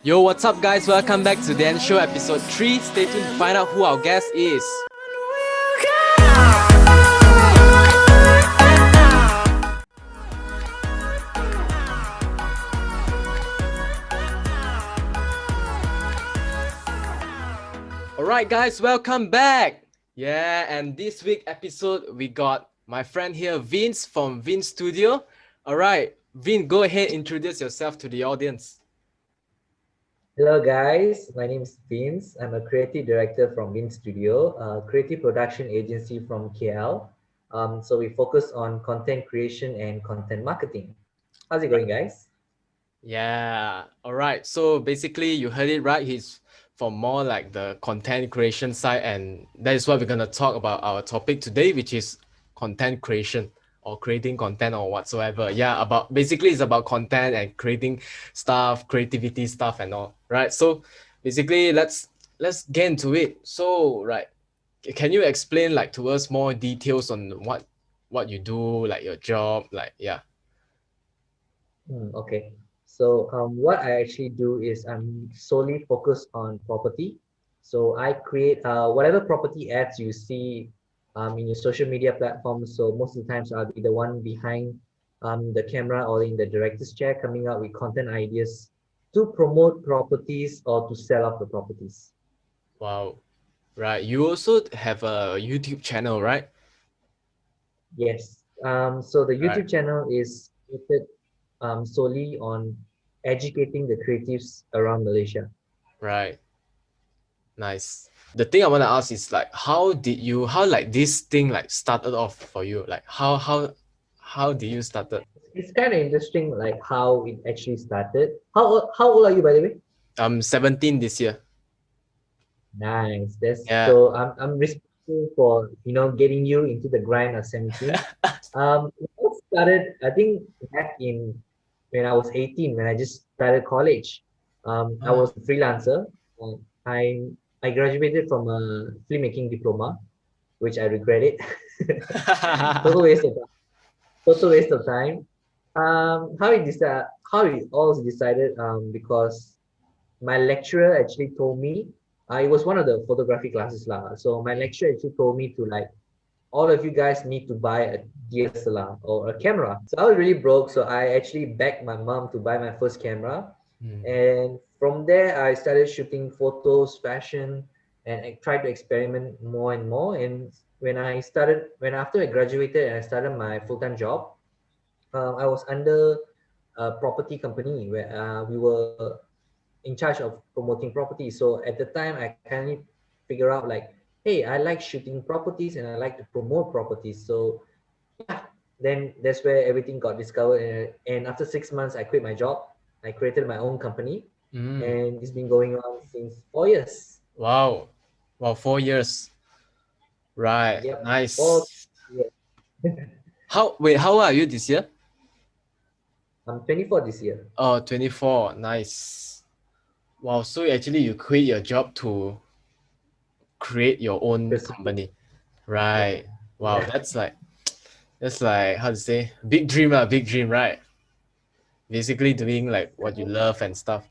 Yo, what's up, guys? Welcome back to TheNShow episode 3. Stay tuned to find out who our guest is. Alright, guys, welcome back. Yeah, and this week episode we got my friend here, Vinz from Vinz Studio. Alright, Vin, go ahead, introduce yourself to the audience. Hello guys, my name is Vinz. I'm a creative director from Vinz Studio, a creative production agency from KL. So we focus on content creation and content marketing. How's it going, guys? Yeah, alright. So basically, you heard it right. He's from more like the content creation side, and that is what we're gonna talk about our topic today, which is content creation or creating content or whatsoever. Yeah, about basically it's about content and creating stuff, creativity stuff and all. Right. So basically, let's get into it. So right, can you explain like to us more details on what you do, like your job, like yeah. Okay. So what I actually do is I'm solely focused on property. So I create whatever property ads you see in your social media platforms. So most of the times I'll be the one behind the camera or in the director's chair coming up with content ideas to promote properties or to sell off the properties. Wow. Right. You also have a YouTube channel, right? Yes. So the Right. YouTube channel is created solely on educating the creatives around Malaysia. Right. Nice. The thing I want to ask is like how like this thing like started off for you? Like how did you started? It's kind of interesting, like how it actually started. How old are you, by the way? I'm 17 this year. Nice. That's Yeah. so. I'm responsible for getting you into the grind of 17. It all started, I think, back in when I was 18, when I just started college. I Ah. was a freelancer. Um, I graduated from a filmmaking diploma, which I regret it. Total waste of total waste of time. How it all decided because my lecturer actually told me it was one of the photography classes lah. So my lecturer actually told me to like all of you guys need to buy a DSLR or a camera. So I was really broke, so I actually begged my mom to buy my first camera. Hmm. And from there I started shooting photos, fashion, and I tried to experiment more and more. And when after I graduated and I started my full-time job, I was under a property company where we were in charge of promoting property. So at the time, I kind of figure out like, hey, I like shooting properties and I like to promote properties. So yeah, then that's where everything got discovered. And after 6 months, I quit my job. I created my own company, Mm. and it's been going on since 4 years. Wow. Wow, 4 years. Right. Yep, four. Nice. Yeah, How old are you this year? I'm 24 this year. Oh, 24. Nice. Wow, so actually you quit your job to create your own Pursue. company. Yeah, Right. Wow, yeah, that's like how to say big dream, right? Basically doing like what you love and stuff.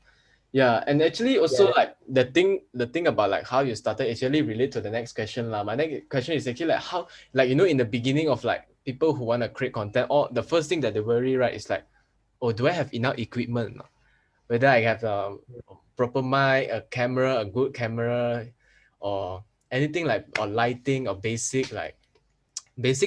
Yeah, and actually also yeah. like the thing about like how you started actually relate to the next question lah. My next question is actually like how like in the beginning of like people who want to create content, or the first thing that they worry right is like, oh, do I have enough equipment? Whether I have a proper mic, a camera, a good camera, or anything like or lighting or basic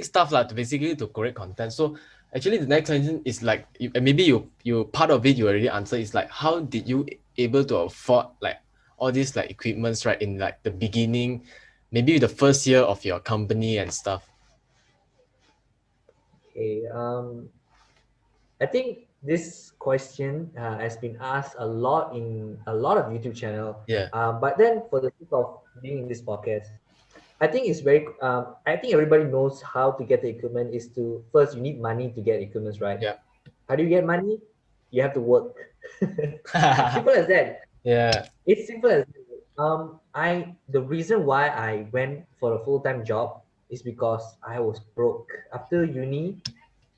stuff like to basically to create content. So actually the next question is like maybe you part of it you already answered is like how did you able to afford like all these like equipments right in like the beginning, maybe the first year of your company and stuff. Okay. I think this question has been asked a lot in a lot of YouTube channel. Yeah. But then for the sake of being in this podcast, I think it's very. I think everybody knows how to get the equipment. Is to first you need money to get equipments, right? Yeah. How do you get money? You have to work. Simple as that. Yeah. It's simple as the reason why I went for a full time job is because I was broke after uni.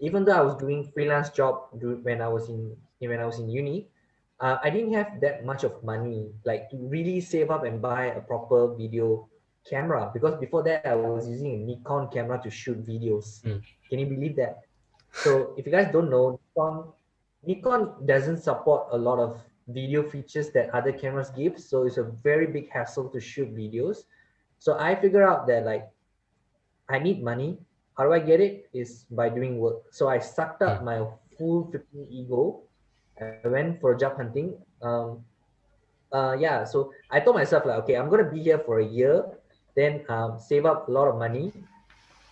Even though I was doing freelance job when I was in uni, I didn't have that much of money, like to really save up and buy a proper video camera. Because before that, I was using a Nikon camera to shoot videos. Mm, Can you believe that? So if you guys don't know, Nikon doesn't support a lot of video features that other cameras give. So it's a very big hassle to shoot videos. So I figure out that like I need money. How do I get it? Is by doing work. So I sucked up mm, my full freaking ego. I went for job hunting. Yeah, so I told myself like, okay, I'm gonna be here for a year, then save up a lot of money.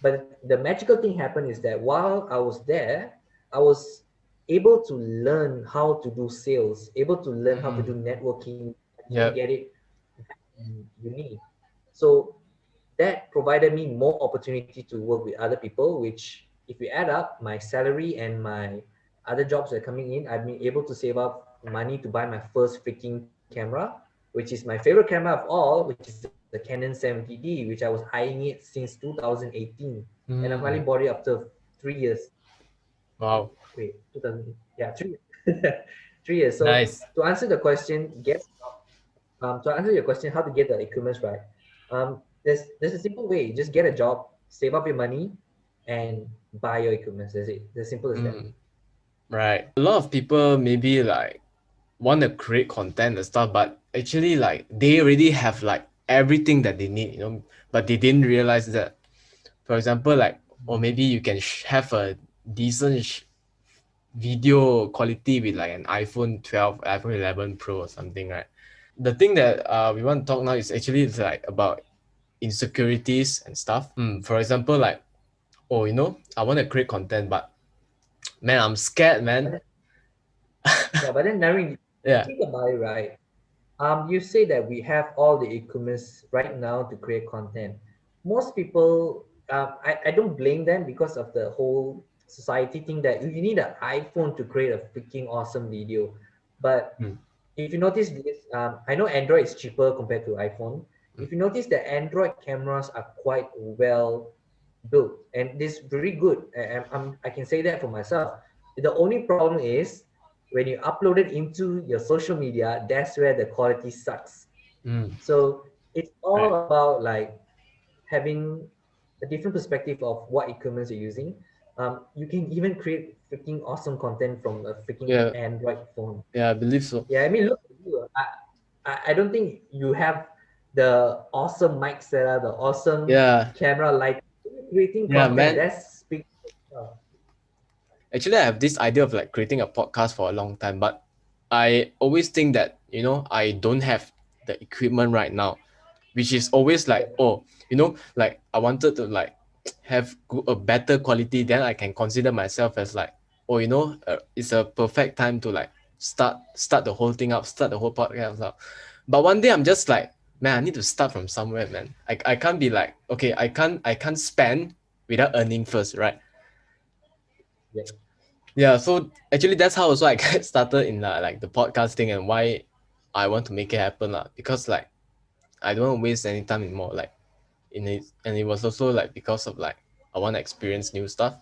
But the magical thing happened is that while I was there, I was able to learn how to do sales, able to learn how to do mm. networking. I didn't Yep. get it in uni. So that provided me more opportunity to work with other people, which if we add up my salary and my other jobs that are coming in, I've been able to save up money to buy my first freaking camera, which is my favorite camera of all, which is a Canon 70D, which I was eyeing it since 2018. And I finally bought it Mm. after 3 years. Wow. Wait, 2000, yeah, 3 years. 3 years. So Nice. to answer the question, to answer your question, how to get the equipment right? There's a simple way. Just get a job, save up your money, and buy your equipment. That's it. It's as simple as that. Mm. Right. A lot of people maybe like want to create content and stuff, but actually like they already have like everything that they need, but they didn't realize that. For example, like, or maybe you can have a decent video quality with like an iPhone 12, iPhone 11 Pro or something, right? The thing that we want to talk now is actually it's like about insecurities and stuff. For example, like, oh, I want to create content, but man, I'm scared, But man. then, yeah, but then Naren, you Yeah. think about it, right? You say that we have all the equipments right now to create content. Most people, I don't blame them because of the whole society thing that you need an iPhone to create a freaking awesome video. But Mm, if you notice this, I know Android is cheaper compared to iPhone. mm, If you notice, the Android cameras are quite well built and this very good. I can say that for myself. The only problem is when you upload it into your social media, that's where the quality sucks. mm, So it's right. all about like having a different perspective of what equipments you're using. You can even create freaking awesome content from a freaking Yeah. Android phone. Yeah, I believe so. Yeah, I mean, look at you. I don't think you have the awesome mic setup, the awesome Yeah. camera light. Creating Yeah, content, man. that's speak. Actually, I have this idea of like creating a podcast for a long time, but I always think that, I don't have the equipment right now, which is always Yeah, like, oh, like I wanted to like have a better quality, then I can consider myself as like, oh, it's a perfect time to like start the whole thing up, start the whole podcast up. But one day I'm just like, man, I need to start from somewhere, man. I can't be like, okay, I can't spend without earning first, right? yeah, Yeah, so actually that's how also I get started in like the podcasting and why I want to make it happen lah. Because like I don't want to waste any time anymore. Like in it, and it was also like because of like I want to experience new stuff.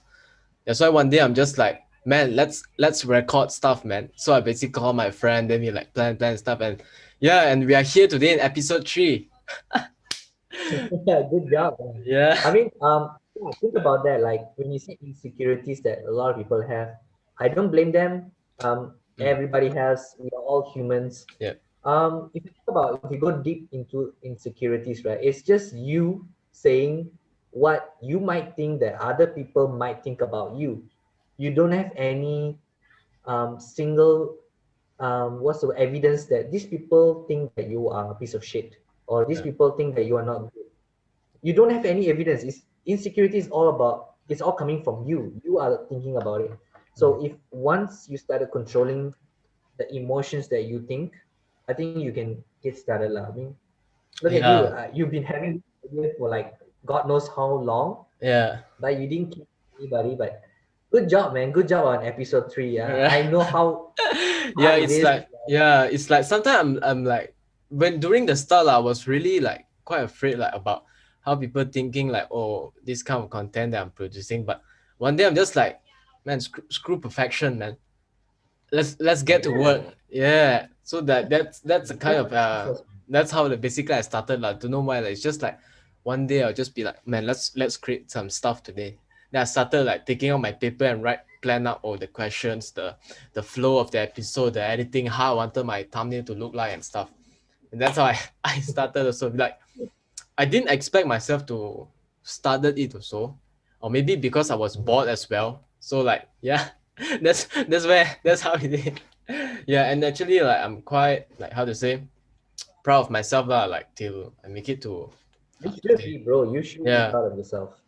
That's why one day I'm just like, man, let's record stuff, man. So I basically call my friend, then we like plan stuff, and yeah, and we are here today in episode 3. yeah. Good job, man. Yeah. I mean, yeah, think about that. Like when you see insecurities that a lot of people have, I don't blame them. Mm, Everybody has. We are all humans. yeah. If you think about, if you go deep into insecurities, right, it's just you saying what you might think that other people might think about you. You don't have any single what's the evidence that these people think that you are a piece of shit, or these Yeah. people think that you are not good. You don't have any evidence. It's insecurity is all about, it's all coming from you. You are thinking about it. Mm. So if once you started controlling the emotions that you think, I think you can get started lah. I mean, look at you. Yeah. You've been having ideas for like God knows how long, Yeah. but you didn't keep anybody. But good job, man. Good job on episode 3. Yeah. I know how Yeah, hard it it's is. like yeah, it's like sometimes I'm like when during the start I was really like quite afraid like about how people thinking like, oh, this kind of content that I'm producing. But one day I'm just like, man, screw perfection, man. let's get to Yeah, work. Yeah. So that's a kind of that's awesome. that's how the basically I started like to know why like, it's just like one day I'll just be like, man, let's create some stuff today. Then I started like taking out my paper and write plan out all the questions, the flow of the episode, the editing, how I wanted my thumbnail to look like and stuff. And that's how I, I started also. Like I didn't expect myself to started it also, or maybe because I was Mhm. bored as well. So like yeah, that's how it is. Yeah, and actually like I'm quite like how to say proud of myself lah. Like till I make it to You should today. be, bro. You should be Yeah, proud of yourself.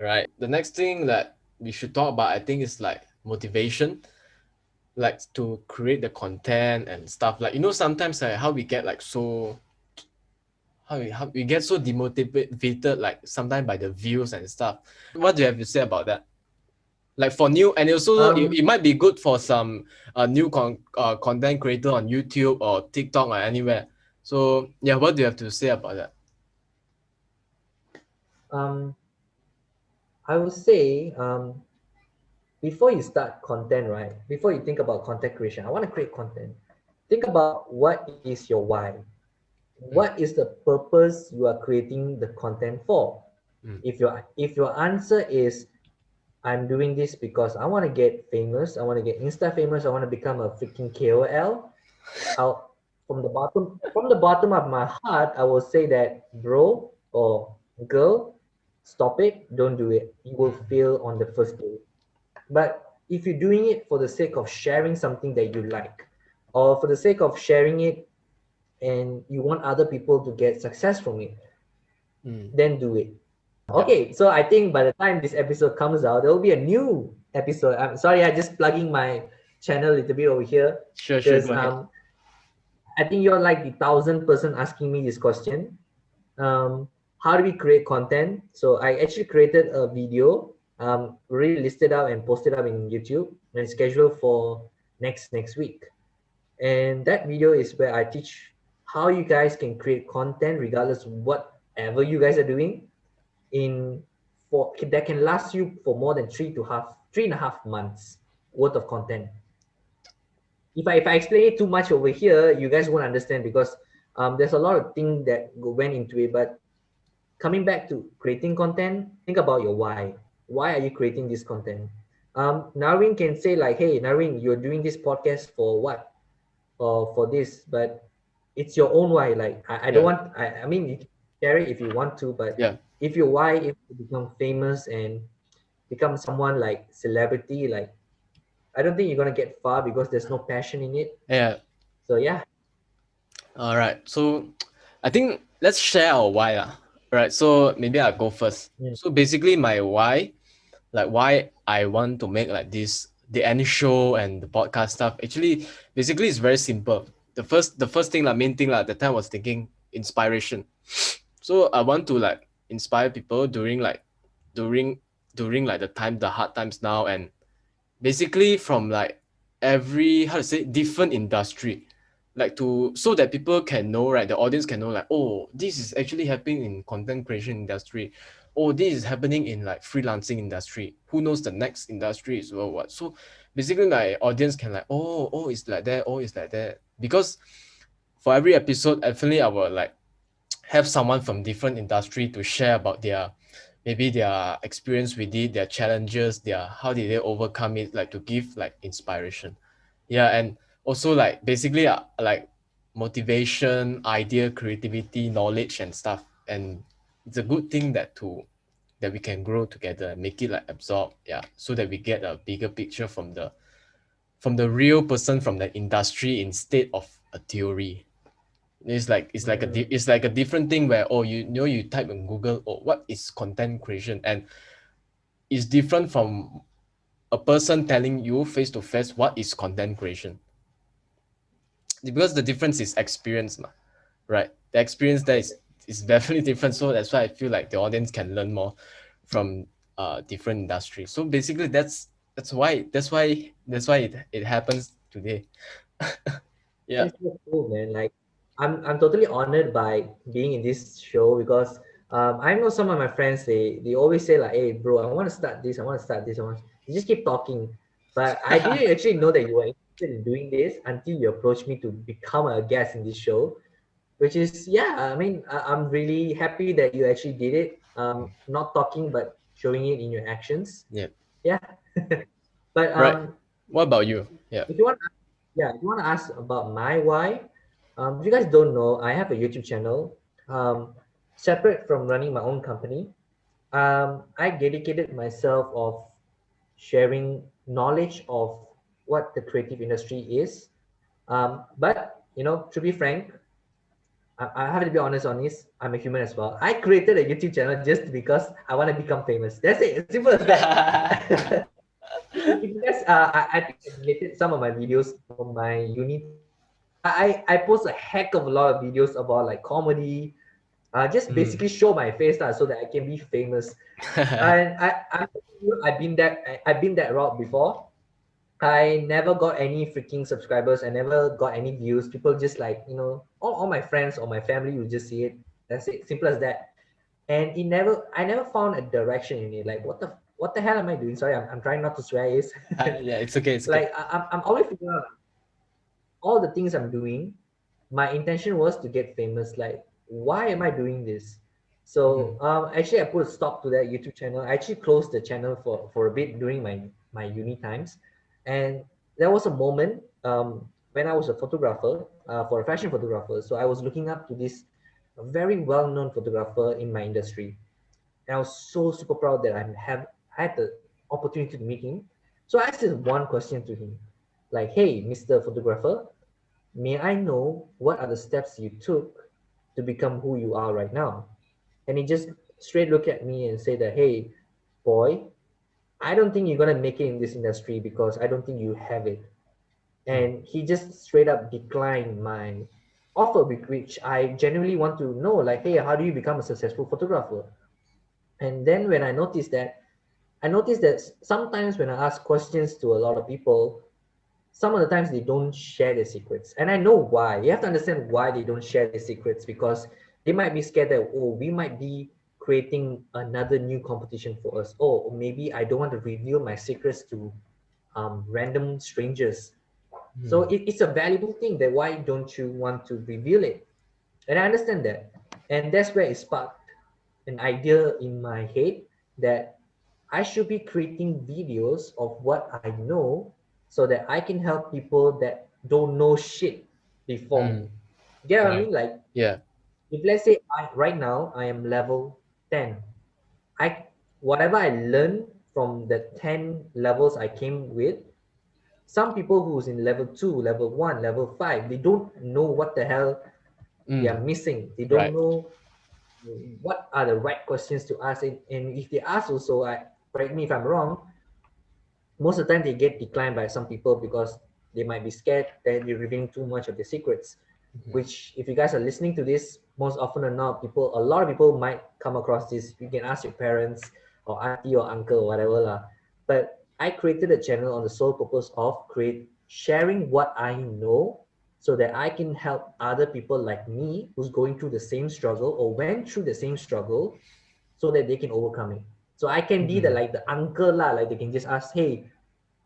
right. The next thing that we should talk about, I think, is like motivation, like to create the content and stuff. Like sometimes like how we get like so how we get so demotivated like sometimes by the views and stuff. What do you have to say about that? Like for new and also Um, it might be good for some new content creator on YouTube or TikTok or anywhere. So yeah, what do you have to say about that? um, I would say, before you start content, right? Before you think about content creation, I want to create content. Think about what is your why. Mm, What is the purpose you are creating the content for? mm, If your answer is I'm doing this because I want to get famous, I want to get Insta famous, I want to become a freaking KOL. I'll from the bottom of my heart, I will say that bro or girl, stop it, don't do it. You will mm, fail on the first day. But if you're doing it for the sake of sharing something that you like, or for the sake of sharing it and you want other people to get success from it, mm. then do it. Yep. Okay, so I think by the time this episode comes out, there will be a new episode. I'm sorry, I just plugging my channel a little bit over here Sure, because go ahead. I think you're like the 1,000th person asking me this question. How do we create content? So I actually created a video, really listed out and posted up in YouTube, and it's scheduled for next week. And that video is where I teach how you guys can create content regardless of whatever you guys are doing in for that can last you for more than 3.5 months worth of content. If I explain it too much over here, you guys won't understand because there's a lot of things that went into it. But coming back to creating content, think about your why. Why are you creating this content? Narwin can say like, "Hey, Narwin, you're doing this podcast for what? For this," but it's your own why. Like, I don't Yeah, want. I mean, you can share it if you want to, but yeah, if your why is to become famous and become someone like celebrity, like I don't think you're gonna get far because there's no passion in it. yeah. So yeah. All right. So I think let's share our why lah. Right. So maybe I'll go first. Mm, So basically my why, like why I want to make like this the any show and the podcast stuff. Actually, basically it's very simple. The first thing like main thing like the time was thinking inspiration. So I want to like inspire people during during like the hard times now, and basically from like every how to say different industry, like to so that people can know, right, the audience can know like, oh, this is actually happening in content creation industry, oh, this is happening in like freelancing industry, who knows the next industry is well what. So basically my audience can like, oh, it's like that, oh, it's like that, because for every episode definitely I will like have someone from different industry to share about their maybe their experience with it, their challenges, their how did they overcome it, like to give like inspiration. Yeah, and also like basically like motivation, idea, creativity, knowledge and stuff. And it's a good thing that we can grow together and make it like absorb, yeah, so that we get a bigger picture from the real person from the industry instead of a theory. mm, It's like a different thing where, oh, you type in Google, oh, what is content creation, and it's different from a person telling you face to face what is content creation, because the difference is experience ma, right? The experience there is definitely different. So that's why I feel like the audience can learn more from different industries. So basically that's why it happens today. Yeah. that is so cool, man. Like, I'm totally honored by being in this show because I know some of my friends they always say like, "Hey, bro, I want to start this, I want to start this, I want." You just keep talking, but I didn't actually know that you were. in doing this until you approached me to become a guest in this show, which is, yeah, I mean, I'm really happy that you actually did it. Not talking, but showing it in your actions. Yeah. Yeah. But Right. What about you? Yeah. if you want, yeah, if you want to ask about my why, if you guys don't know, I have a YouTube channel, separate from running my own company. I dedicated myself of sharing knowledge of what the creative industry is. But to be frank, I have to be honest on this. I'm a human as well. I created a YouTube channel just because I want to become famous. That's it. As simple as that. If you guys, I think I deleted some of my videos from my uni times. I post a heck of a lot of videos about like comedy, just Mm. basically show my face so that I can be famous. And I've been that route before. I never got any freaking subscribers. I never got any views. People just like, all my friends or my family will just see it. That's it. Simple as that. And I never found a direction in it. Like, what the hell am I doing? Sorry, I'm trying not to swear. Is Yeah, it's okay. It's okay. like I'm always figuring out all the things I'm doing. My intention was to get famous. Like, why am I doing this? Mm. So actually, I put a stop to that YouTube channel. I actually closed the channel for a bit during my uni times, and there was a moment when I was a photographer for a fashion photographer. So I was looking up to this very well-known photographer in my industry, and I was so super proud that I have had the opportunity to meet him. So I asked him one question to him, like, "Hey, Mr. Photographer, may I know what are the steps you took to become who you are right now?" And he just straight looked at me and said that, "Hey, boy, I don't think you're gonna make it in this industry because I don't think you have it." Mm. And he just straight up declined my offer, which I genuinely want to know, like, hey, how do you become a successful photographer? And then when I noticed that sometimes when I ask questions to a lot of people, some of the times they don't share their secrets. And I know why. You have to understand why they don't share their secrets, because they might be scared that, oh, we might be creating another new competition for us. Or maybe I don't want to reveal my secrets to random strangers. So Mm. it's a valuable thing, that why don't you want to reveal it? And I understand that. And that's where it sparked an idea in my head that I should be creating videos of what I know so that I can help people that don't know shit before me. Mm. Get what I Right. mean? Like, Yeah. if let's say right now I am level 10, I whatever I learned from the 10 levels I came with, some people who's in level 2, level 1, level 5, they don't know what the hell they are Mm. missing. They don't Right. know what are the right questions to ask. And if they ask also, correct me if I'm wrong, most of the time they get declined by some people because they might be scared that you're revealing too much of their secrets. Mhm. Which, if you guys are listening to this, most often than not, a lot of people might come across this. You can ask your parents or auntie or uncle or whatever lah. But I created a channel on the sole purpose of sharing what I know, so that I can help other people like me who's going through the same struggle or went through the same struggle, so that they can overcome it. So I can be the Mm. like the uncle lah, like they can just ask, hey,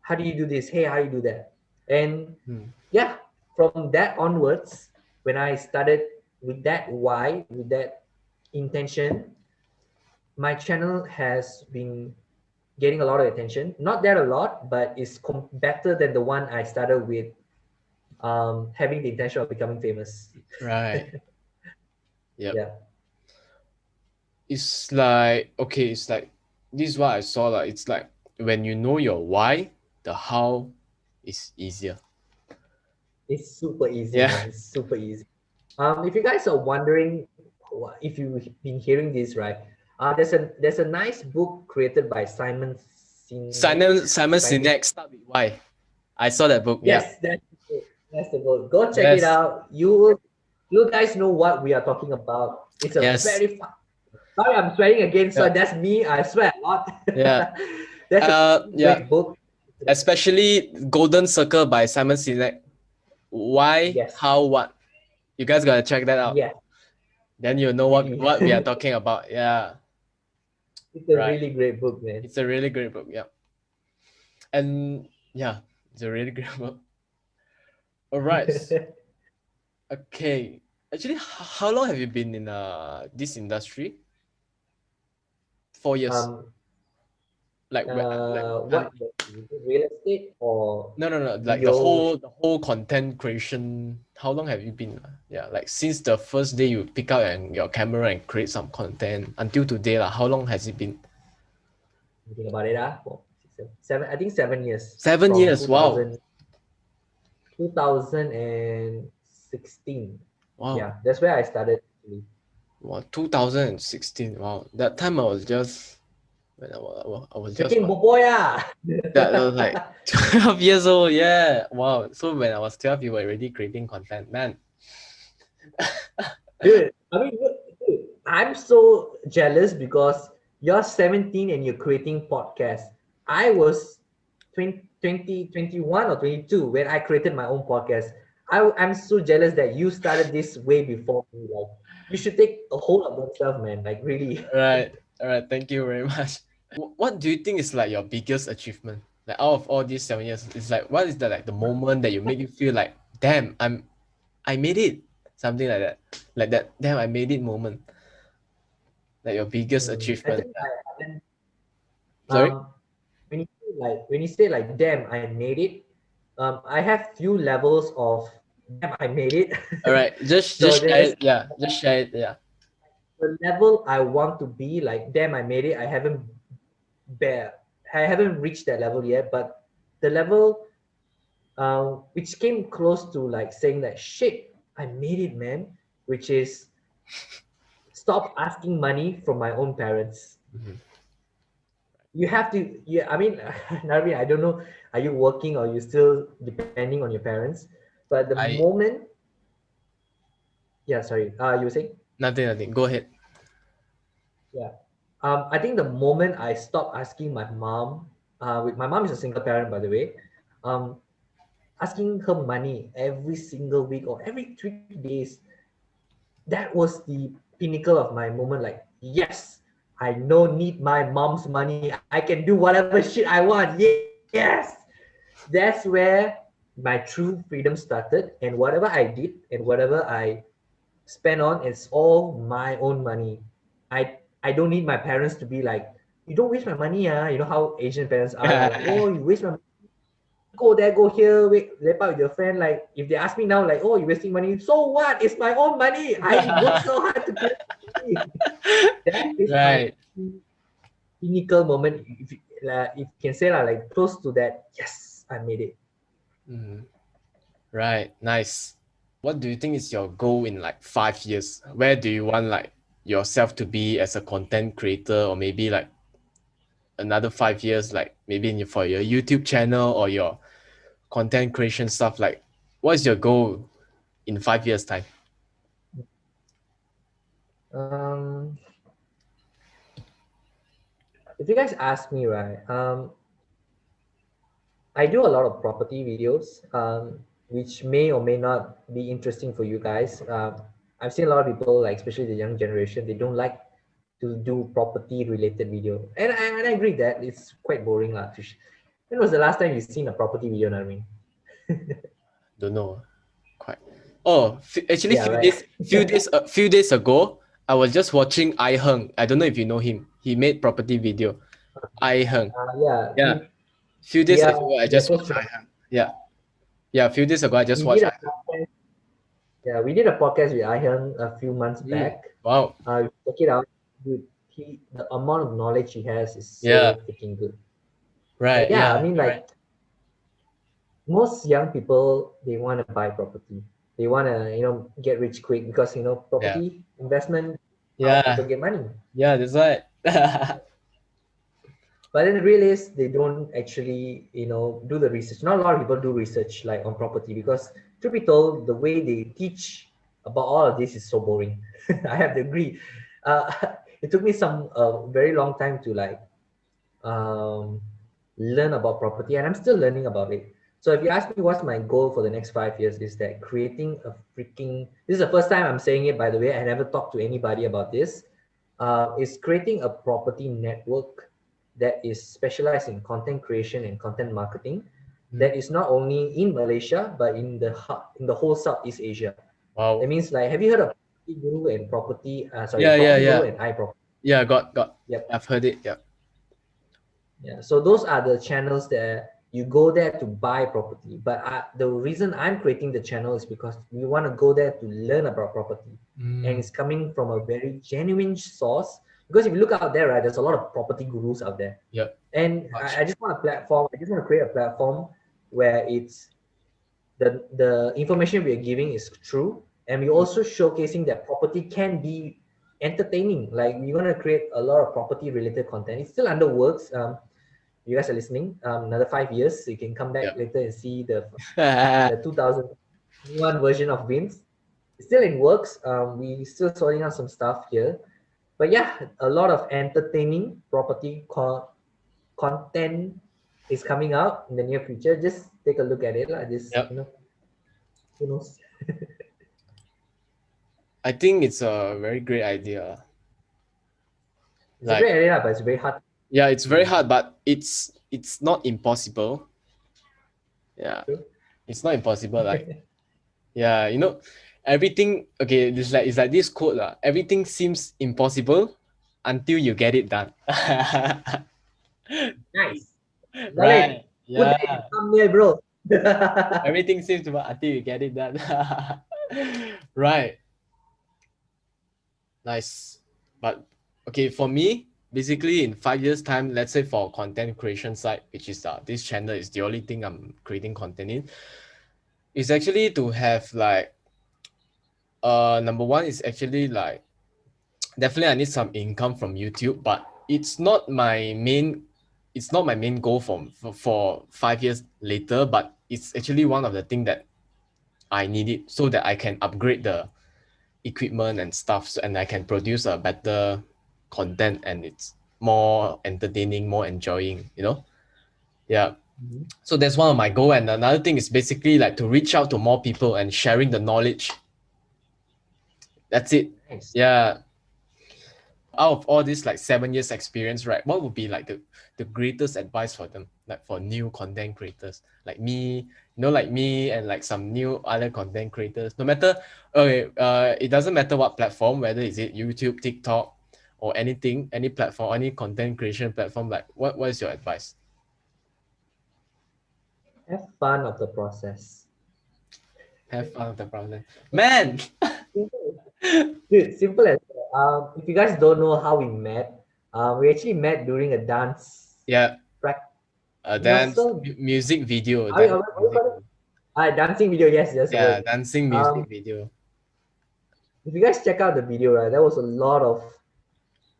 how do you do this? Hey, how do you do that? And Mm. yeah, from that onwards, when I started with that why, with that intention, my channel has been getting a lot of attention. Not that a lot, but it's better than the one I started with, having the intention of becoming famous. Right. Yep. Yeah, It's like okay. It's like this is what I saw. Like it's like when you know your why, the how is easier. it's super easy, Yeah. man. It's super easy. If you guys are wondering, if you've been hearing this, right? There's a nice book created by Simon Sinek. Simon If I Sinek start with why. I saw that book. Yeah. Yes, that's the book. That's the book. Go check it Yes. out. You guys know what we are talking about. It's a Yes. very fun. Sorry, I'm swearing again. So Yeah. that's me. I swear a lot. Yeah. That's a really Yeah. great book. Especially Golden Circle by Simon Sinek. Why, Yes. how, what? You guys gotta check that out. Yes. Then you know Really. what we are talking about. Yeah. It's a Right. really great book, man. It's a really great book. Yeah. And yeah, it's a really great book. All right. Okay. Actually, how long have you been in this industry? 4 years. um, Like what real estate or no, like the video? whole content creation. How long have you been? Yeah, like since the first day you pick up and your camera and create some content until today, how long has it been? Think about it, 7, I think 7 years 7 from years. Wow. 2016. Wow. Yeah, that's where I started actually. Wow. 2016. Wow. That time I was just when I was just Freaking what? boboya! That was like 12 years old. Yeah. Wow. So when I was 12, you were already creating content, man. Dude, I mean, dude, I'm so jealous because you're 17 and you're creating podcasts. I was 21 or 22 when I created my own podcast. I'm so jealous that you started this way before me. Like, you should take a hold of yourself, man. Like, really. Right. All right. Thank you very much. What do you think is like your biggest achievement? Like out of all these 7 years, it's like what is the like the moment that you make you feel like, damn, I made it. Something like that. Like that, damn, I made it moment. Like your biggest I achievement. think Yeah. I haven't. Sorry? When you say like, damn, I made it. I have few levels of damn, I made it. Alright, So just share there's it. Yeah. Just share it. Yeah. the level I want to be like, damn, I made it. Bear, I haven't reached that level yet, but the level which came close to like saying that shit, I made it, man, which is stop asking money from my own parents. Mhm. You have to, yeah, I mean, Narvin, I don't know, are you working or you still depending on your parents? But the I moment, yeah, sorry, you were saying? nothing. Go ahead. Yeah. I think the moment I stopped asking my mom, my mom is a single parent, by the way, um, asking her money every single week or every 3 days, that was the pinnacle of my moment. Like, yes, I no need my mom's money. I can do whatever shit I want. Yes. That's where my true freedom started. And whatever I did and whatever I spend on, it's all my own money. I don't need my parents to be like, you don't waste my money, you know how Asian parents are lah, like, oh, you waste my money. Go there, go here, wait, lep out with your friend. Like, if they ask me now, like, oh, you're wasting money. So what? It's my own money. I work so hard to create money. That is my Right. pinnacle moment. If you can say like close to that, yes, I made it. Mhm. Right. Nice. What do you think is your goal in like 5 years? Where do you want like yourself to be as a content creator, or maybe like another 5 years, like maybe for your YouTube channel or your content creation stuff? Like, what's your goal in 5 years time? Um, if you guys ask me, right, I do a lot of property videos, which may or may not be interesting for you guys. I've seen a lot of people, like especially the young generation, they don't like to do property related video, and I agree that it's quite boring, lah. When was the last time you seen a property video, Narmin? Don't know. Quite. Oh, actually, Yeah, right. few days ago, I was just watching I Heng. I don't know if you know him. He made property video. I Heng. Yeah, Yeah. Few we days are ago, I we are just close watched friends. I Heng. Yeah. Yeah. A few days ago, I just We watched did I a podcast. Yeah, we did a podcast with Ihan a few months Heng. back. Wow. Check it out. Dude, the amount of knowledge he has is Yeah. so freaking good. Right. Yeah, I Yeah. mean, You're right. like most young people, they want to buy property. They want to, get rich quick because Yeah. property investment, how people Yeah. get money. Yeah. That's right. But then the real is they don't actually, do the research. Not a lot of people do research like on property because to be told, the way they teach about all of this is so boring. I have to agree. Uh, it took me some very long time to like um, learn about property, and I'm still learning about it. So if you ask me what's my goal for the next 5 years, is that creating a freaking. This is the first time I'm saying it, by the way. I never talked to anybody about this. Is creating a property network that is specialized in content creation and content marketing. that is not only in Malaysia but in the whole Southeast Asia. That Wow. means, like, have you heard of Property Guru and Yeah, yeah, Property Guru yeah. and iProperty? Yeah, got. Yep. I've heard it. Yeah. Yeah. So those are the channels that you go there to buy property. But the reason I'm creating the channel is because we want to go there to learn about property, and Mm. it's coming from a very genuine source. Because if you look out there, right, there's a lot of property gurus out there, Yeah. and Much. I just want a platform. I just want to create a platform where it's the information we are giving is true, and we also showcasing that property can be entertaining. Like, we're going to create a lot of property related content. It's still under works. You guys are listening, another 5 years, so you can come back Yeah. later and see the 2001 version of Vinz. It's still in works. We still sorting out some stuff here, but yeah, a lot of entertaining property content is coming out in the near future. Just take a look at it, like this. Yep. Who knows? I think it's a very great idea. It's a great Like, idea, but it's very hard yeah, it's to very do. hard, but it's not impossible. Yeah, True. it's not impossible. Like, yeah, everything. Okay, it's like this quote lah. Everything seems impossible until you get it done. Nice. Lalit, Right. put that in the Yeah. thumbnail, bro. Everything seems to until you get it done. Right. Nice. But okay, for me, basically in 5 years' time, let's say for content creation side, which is this channel is the only thing I'm creating content in, is actually to have like number one is actually like definitely I need some income from YouTube, but it's not my main goal for 5 years later, but it's actually one of the thing that I need it so that I can upgrade the equipment and stuff and I can produce a better content and it's more entertaining, more enjoying. Yeah. Mhm. So that's one of my goal. And another thing is basically like to reach out to more people and sharing the knowledge. That's it. Nice. Yeah. Out of all this like 7 years experience, right? What would be like the greatest advice for them, like for new content creators like me and like some new other content creators, no matter okay, it doesn't matter what platform, whether is it YouTube, TikTok, or anything, any platform, any content creation platform, like what is your advice? Have fun of the process. Have fun with the problem, man. Simple. Dude, simple as if you guys don't know how we met, we actually met during a dance Yeah. practice. Dance So music video, are we, dance are we music. call it? Dancing video, yes, that's the Yeah, word. dancing Um, music video. if you guys check out the video, right, there was a lot of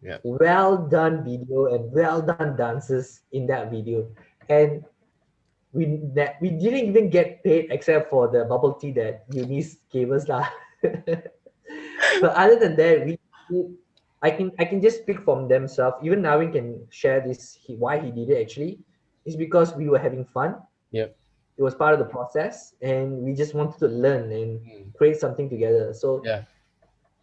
Yeah. well done video and well done dances in that video, and we didn't even get paid except for the bubble tea that Eunice gave us lah. But other than that, I can just speak from themselves. Even Navin can share this. Why he did it actually is because we were having fun. Yep. It was part of the process, and we just wanted to learn and Mm. create something together. So Yeah.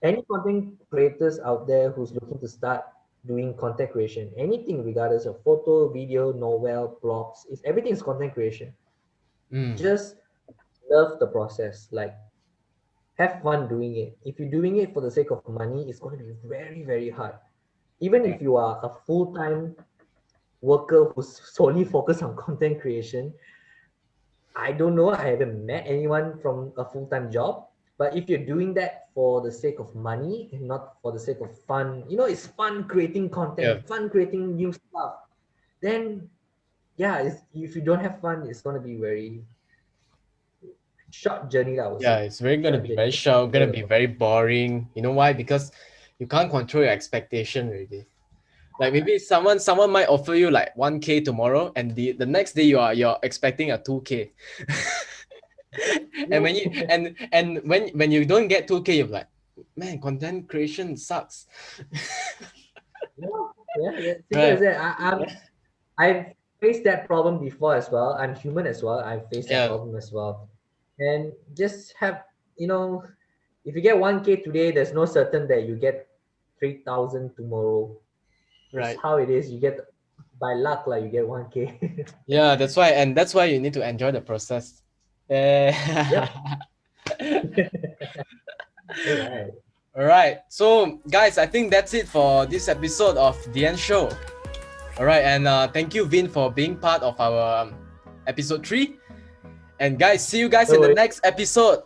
any content creators out there who's looking to start doing content creation, anything regardless of photo, video, novel, blogs, is everything is content creation. Mm. Just love the process. Like, have fun doing it. If you're doing it for the sake of money, it's going to be very, very hard. Even Yeah. if you are a full-time worker who's solely focused on content creation, I don't know. I haven't met anyone from a full-time job. But if you're doing that for the sake of money and not for the sake of fun, it's fun creating Yeah. content, fun creating new stuff. Then, yeah, if you don't have fun, it's gonna be very short journey, I would Yeah, say. it's very gonna Short be journey. very Just short, enjoy gonna the be process. very boring. You know why? Because you can't control your expectation already. Like maybe someone might offer you like 1K tomorrow, and the next day you're expecting a 2K. And when you Yeah, and when you don't get 2K, you're like, man, content creation sucks. yeah. Simple as Right. that. Yeah. I've faced that problem before as well. I'm human as well. I've faced that Yeah. problem as well. And just have, you know, if you get 1K today, there's no certain that you get 3,000 tomorrow. It's Right. how it is. You get by luck, like you get 1K. Yeah, that's why you need to enjoy the process. Yep. Yeah. All right. All right. So, guys, I think that's it for this episode of TheNShow. All right, and thank you, Vin, for being part of our episode 3. And guys, see you guys No in the worries. next episode.